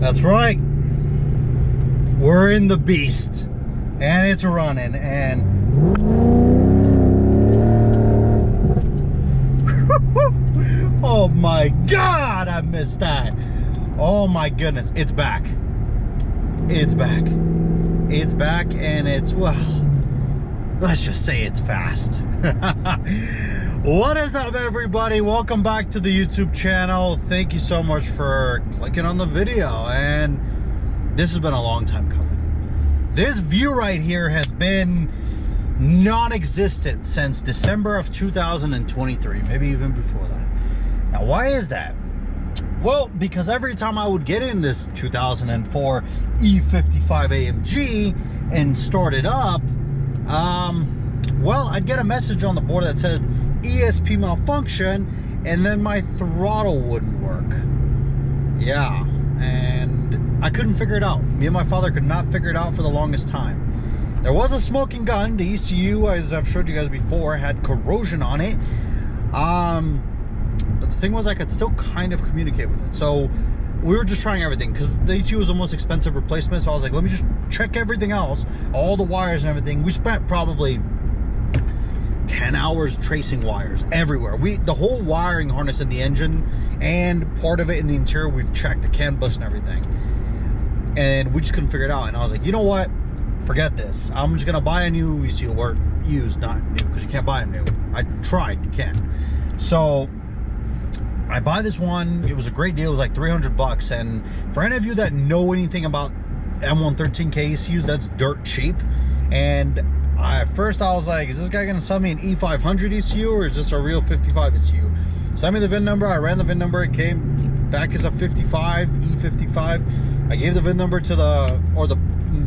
That's right. We're in the beast. And it's running. And oh my God, I missed that. Oh my goodness, it's back. It's back. It's back, and it's, well, let's just say it's fast. What is up, everybody? Welcome back to the YouTube channel. Thank you so much for clicking on the video, and this has been a long time coming. This view right here has been non-existent since December of 2023, maybe even before that. Now, why is that? Well, because every time I would get in this 2004 E55 AMG and start it up, well, I'd get a message on the board that said ESP malfunction, and then my throttle wouldn't work. Yeah, and I couldn't figure it out. Me and my father could not figure it out for the longest time. There was a smoking gun. The ECU, as I've showed you guys before, had corrosion on it. But the thing was, I could still kind of communicate with it. So we were just trying everything, because the ECU was the most expensive replacement. So I was like, let me just check everything else, all the wires and everything. We spent probably 10 hours tracing wires everywhere. The whole wiring harness in the engine and part of it in the interior, we've checked the CAN bus and everything, and we just couldn't figure it out. And I was like, you know what, forget this. I'm just gonna buy a new ECU, or used, not new, because you can't buy a new. I tried, you can't. So I buy this one. It was a great deal. It was like 300 bucks. And for any of you that know anything about M113K ECUs, that's dirt cheap. And at first I was like, is this guy gonna sell me an E500 ECU, or is this a real 55 ECU? Sent me the VIN number. I ran the VIN number. It came back as a 55, E55. I gave the VIN number to the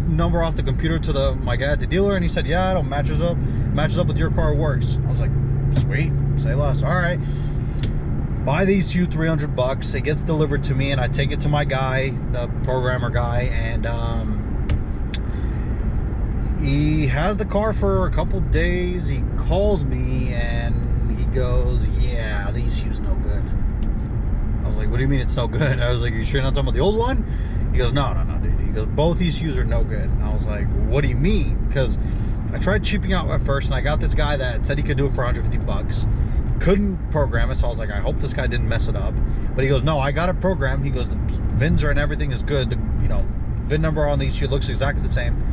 number off the computer to my guy at the dealer, and he said, yeah, it matches up with your car, works. I was like, sweet, say less. All right. Buy the ECU, 300 bucks. It gets delivered to me, and I take it to my guy, the programmer guy, and he has the car for a couple days. He calls me and he goes, yeah, the ECU's no good. I was like, what do you mean it's no good? I was like, are you sure you're not talking about the old one? He goes, no, dude. He goes, both ECUs are no good. And I was like, what do you mean? Because I tried cheaping out at first, and I got this guy that said he could do it for 150 bucks. Couldn't program it, so I was like, I hope this guy didn't mess it up. But he goes, no, I got it programmed. He goes, the VINs are and everything is good. The VIN number on the ECU looks exactly the same.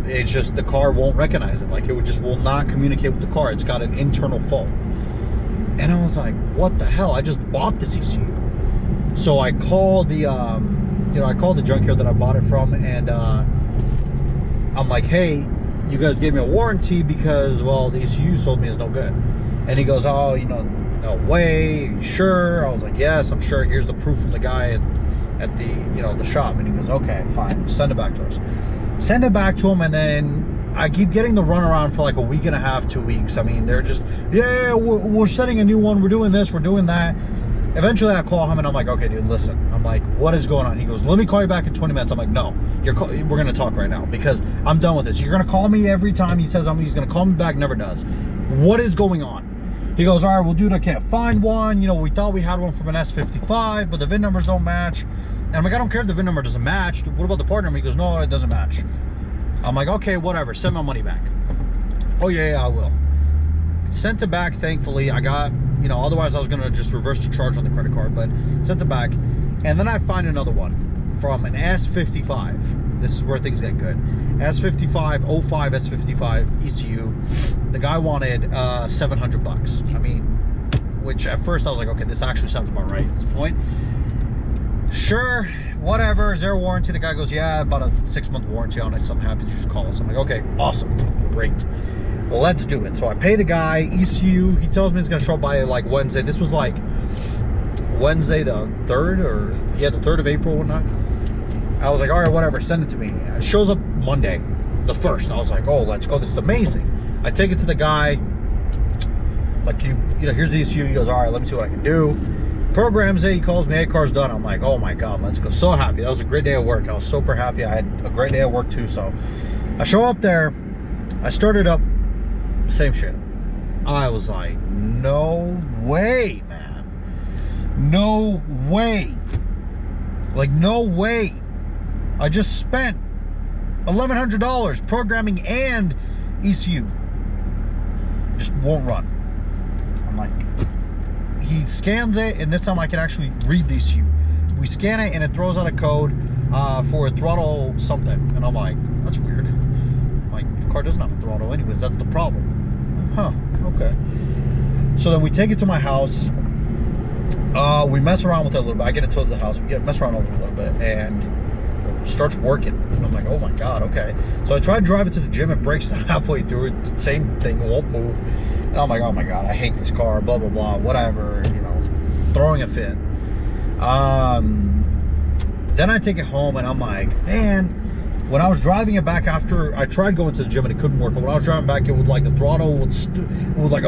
It's just the car won't recognize it. Like, it will not communicate with the car. It's got an internal fault. And I was like, what the hell? I just bought this ECU. So I called the I called the junkyard that I bought it from, and I'm like, hey, you guys gave me a warranty because, well, the ECU sold me is no good. And he goes, oh, no way, are you sure? I was like, yes, I'm sure. Here's the proof from the guy at the the shop. And he goes, okay, fine, send it back to us. Send it back to him, and then I keep getting the runaround for like a week and a half, 2 weeks. I mean, they're just, yeah, we're setting a new one, we're doing this, we're doing that. Eventually I call him, and I'm like, okay, dude, listen. I'm like, what is going on? He goes, let me call you back in 20 minutes. I'm like, no, we're gonna talk right now, because I'm done with this. You're gonna call me every time he says he's gonna call me back, never does. What is going on? He goes, all right, well, dude, I can't find one. We thought we had one from an S55, but the VIN numbers don't match. And I'm like, I don't care if the VIN number doesn't match. What about the part number? He goes, no, it doesn't match. I'm like, okay, whatever, send my money back. Oh yeah, I will. Sent it back, thankfully. I got, otherwise I was gonna just reverse the charge on the credit card, but sent it back. And then I find another one from an S55. This is where things get good. S55, 05 S55 ECU. The guy wanted 700 bucks. I mean, which at first I was like, okay, this actually sounds about right at this point. Sure, whatever. Is there a warranty? The guy goes, yeah, about a 6-month warranty on it. So I'm happy to just call us. I'm like, okay, awesome, great. Well, let's do it. So I pay the guy, ECU. He tells me it's gonna show up by like Wednesday. This was like Wednesday the 3rd, or yeah, the 3rd of April or not. I was like, all right, whatever, send it to me. It shows up Monday, the 1st. I was like, oh, let's go, this is amazing. I take it to the guy, like, here's the ECU. He goes, all right, let me see what I can do. Programs it, he calls me, hey, car's done. I'm like, oh my God, let's go. So happy. That was a great day of work. I was super happy. I had a great day at work too. So I show up there, I started up, same shit. I was like, no way, man. No way. Like, no way. I just spent $1,100 programming and ECU. Just won't run. I'm like, he scans it, and this time I can actually read the ECU. We scan it, and it throws out a code for a throttle something. And I'm like, that's weird. My car doesn't have a throttle anyways. That's the problem. Huh, okay. So then we take it to my house. We mess around with it a little bit. I get it towed to the house. We mess around with it a little bit, and it starts working. And I'm like, oh my God, okay. So I try to drive it to the gym. It breaks halfway through it. Same thing, won't move. And I'm like, oh my God, I hate this car, blah, blah, blah, whatever, you know, throwing a fit. Then I take it home, and I'm like, man, when I was driving it back after, I tried going to the gym and it couldn't work, but when I was driving back, it would like, the throttle would like,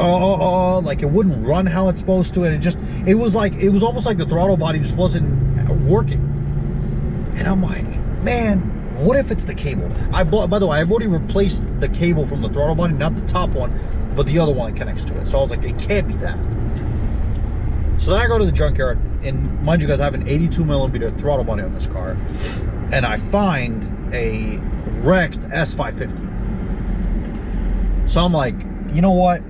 like it wouldn't run how it's supposed to, and it was almost like the throttle body just wasn't working. And I'm like, man, what if it's the cable? By the way, I've already replaced the cable from the throttle body, not the top one, but the other one that connects to it. So I was like, it can't be that. So then I go to the junkyard, and mind you guys, I have an 82mm throttle body on this car, and I find a wrecked S550. So I'm like, you know what?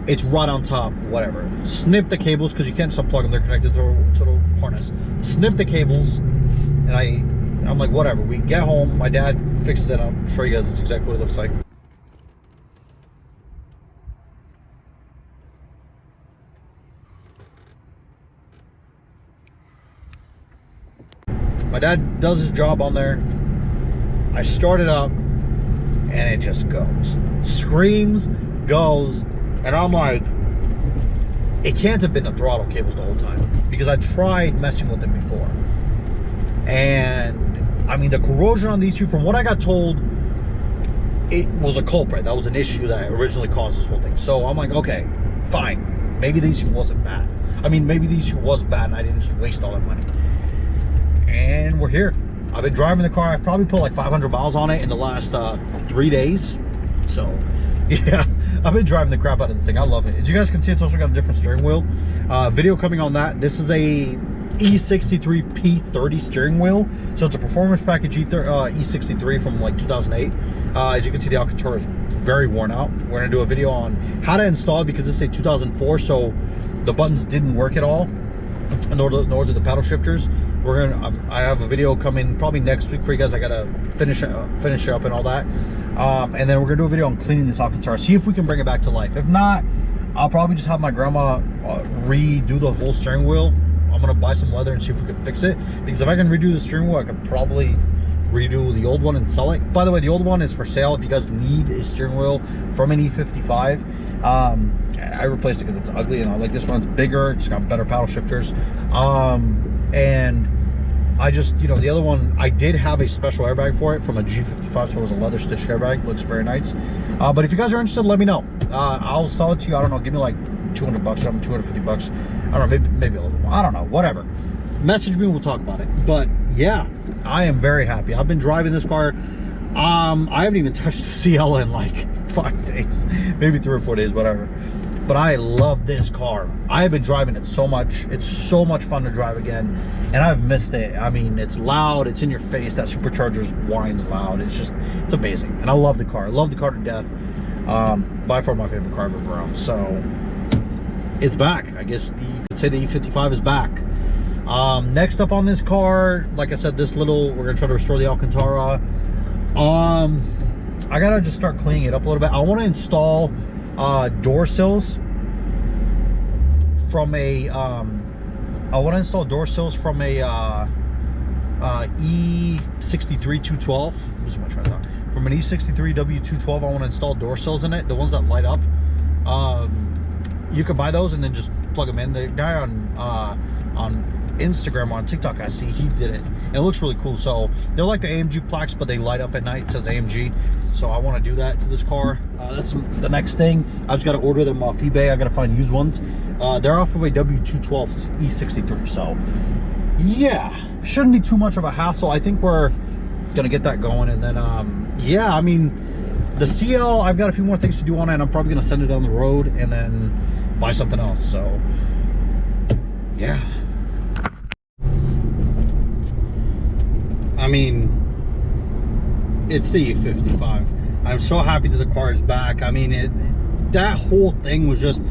It's right on top, whatever. Snip the cables, because you can't just unplug them, they're connected to the harness. Snip the cables, and I'm like, whatever. We get home, my dad fixes it. I'll show you guys this exactly what it looks like. My dad does his job on there. I start it up, and it just goes. Screams, goes, and I'm like, it can't have been the throttle cables the whole time, because I tried messing with them before. And I mean, the corrosion on these two, from what I got told, it was a culprit. That was an issue that originally caused this whole thing. So I'm like, okay, fine. Maybe the issue wasn't bad. I mean, maybe the issue was bad, and I didn't just waste all that money. And we're here. I've been driving the car. I've probably put like 500 miles on it in the last 3 days. So yeah, I've been driving the crap out of this thing. I love it. As you guys can see, it's also got a different steering wheel. Video coming on that. This is a E63 P30 steering wheel. So it's a performance package E63 from like 2008. As you can see, the Alcantara is very worn out. We're gonna do a video on how to install it, because this is a 2004, so the buttons didn't work at all, nor do the paddle shifters. I have a video coming probably next week for you guys. I gotta finish it up and all that, and then we're gonna do a video on cleaning this Alcantara, see if we can bring it back to life. If not, I'll probably just have my grandma redo the whole steering wheel. I'm gonna buy some leather and see if we can fix it, because if I can redo the steering wheel, I could probably redo the old one and sell it. By the way, the old one is for sale if you guys need a steering wheel from an E55. I replaced it because it's ugly, and I like this one. It's bigger, it's got better paddle shifters, and I just, you know, the other one, I did have a special airbag for it from a G55, so it was a leather stitched airbag. Looks very nice. But if you guys are interested, let me know. I'll sell it to you. I don't know, give me like 200 bucks, something, 250 bucks. I don't know, maybe a little more. I don't know, whatever. Message me, we'll talk about it. But yeah, I am very happy. I've been driving this car. I haven't even touched the CL in like 5 days, maybe 3 or 4 days, whatever. But I love this car. I have been driving it so much. It's so much fun to drive again, and I've missed it. I mean, it's loud, it's in your face. That supercharger's whines loud. It's amazing, and I love the car. I love the car to death. By far my favorite car I've ever owned. So it's back. I guess you could say the E55 is back. Next up on this car, like I said, we're gonna try to restore the Alcantara. I gotta just start cleaning it up a little bit. I want to install door sills from a E63 212. Losing my train of thought. From an E63 W212, I want to install door sills in it, the ones that light up. You can buy those and then just plug them in. The guy on Instagram, on TikTok, I see he did it, and it looks really cool. So they're like the AMG plaques, but they light up at night. It says AMG, so I want to do that to this car. That's the next thing. I just got to order them off eBay. I got to find used ones. They're off of a W212 E63, so yeah, shouldn't be too much of a hassle. I think we're gonna get that going, and then yeah, I mean, the CL, I've got a few more things to do on it, and I'm probably gonna send it down the road and then buy something else. So yeah. it's the E55. I'm so happy that the car is back. I mean, that whole thing was just,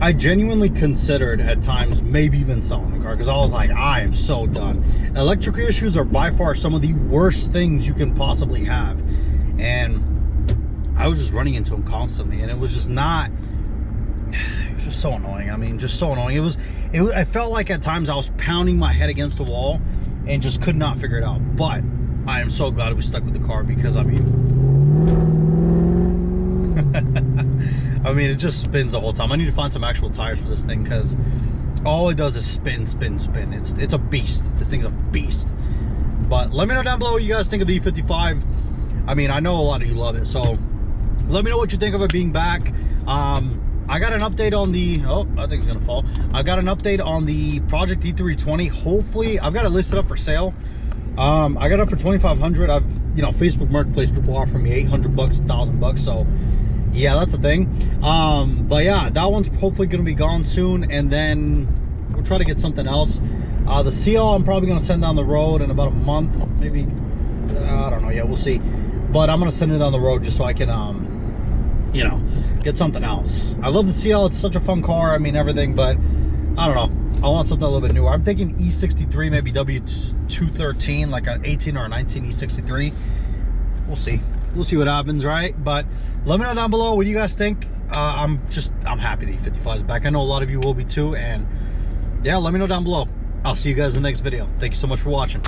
I genuinely considered at times maybe even selling the car, because I was like, I am so done. Electrical issues are by far some of the worst things you can possibly have, and I was just running into them constantly, and it was just not, it was just so annoying. I mean, just so annoying. I felt like at times I was pounding my head against the wall and just could not figure it out. But I am so glad we stuck with the car, because I mean, I mean, it just spins the whole time. I need to find some actual tires for this thing, because all it does is spin, spin, spin. It's a beast. This thing's a beast. But let me know down below what you guys think of the E55. I mean, I know a lot of you love it, so let me know what you think of it being back. I got an update on the, oh, I think it's gonna fall. I got an update on the Project E320. Hopefully, I've got it listed up for sale. I got it up for $2,500. I've, you know, Facebook Marketplace, people offering me 800 bucks, 1,000 bucks. So yeah, that's a thing. But yeah, that one's hopefully gonna be gone soon, and then we'll try to get something else. The CL I'm probably gonna send down the road in about a month, maybe. I don't know. Yeah, we'll see. But I'm gonna send it down the road just so I can, you know, get something else. I love the CL. It's such a fun car. I mean, everything, but I don't know. I want something a little bit newer. I'm thinking E63, maybe W213, like an 18 or a 19 E63. We'll see. We'll see what happens, right? But let me know down below what you guys think. I'm happy the E55 is back. I know a lot of you will be too. And yeah, let me know down below. I'll see you guys in the next video. Thank you so much for watching.